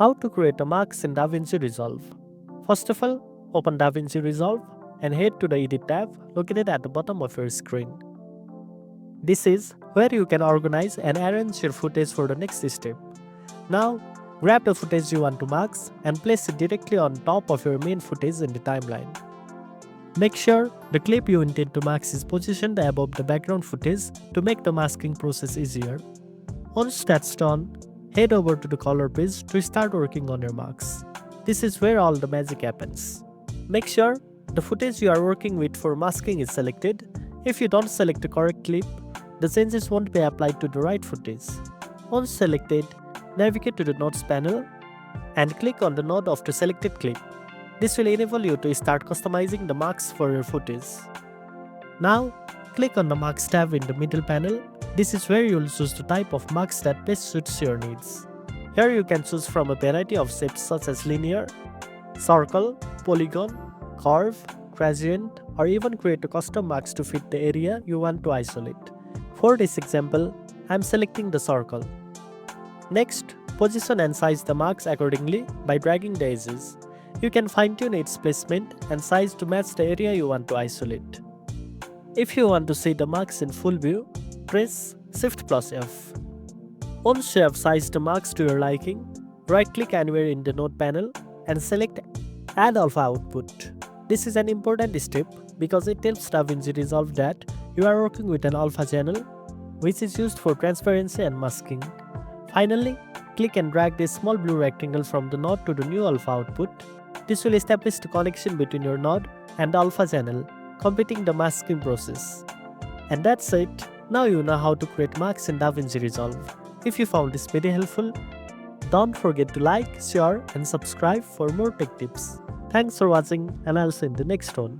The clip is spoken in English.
How to create a mask in DaVinci Resolve. First of all, open DaVinci Resolve and head to the Edit tab located at the bottom of your screen. This is where you can organize and arrange your footage for the next step. Now, grab the footage you want to mask and place it directly on top of your main footage in the timeline. Make sure the clip you intend to mask is positioned above the background footage to make the masking process easier. Once that's done, head over to the color page to start working on your marks. This is where all the magic happens. Make sure the footage you are working with for masking is selected. If you don't select the correct clip, the changes won't be applied to the right footage. Once selected, navigate to the nodes panel and click on the node of the selected clip. This will enable you to start customizing the marks for your footage. Now, click on the Marks tab in the middle panel. This is where you will choose the type of marks that best suits your needs. Here you can choose from a variety of shapes such as linear, circle, polygon, curve, gradient, or even create a custom marks to fit the area you want to isolate. For this example, I am selecting the circle. Next, position and size the marks accordingly by dragging the edges. You can fine-tune its placement and size to match the area you want to isolate. If you want to see the marks in full view, press Shift+F. Once you have sized the marks to your liking, right-click anywhere in the node panel and select Add Alpha Output. This is an important step because it tells DaVinci Resolve that you are working with an alpha channel, which is used for transparency and masking. Finally, click and drag this small blue rectangle from the node to the new alpha output. This will establish the connection between your node and the alpha channel, completing the masking process. And that's it. Now you know how to create marks in DaVinci Resolve. If you found this very helpful, don't forget to like, share and subscribe for more tech tips. Thanks for watching and I'll see you in the next one.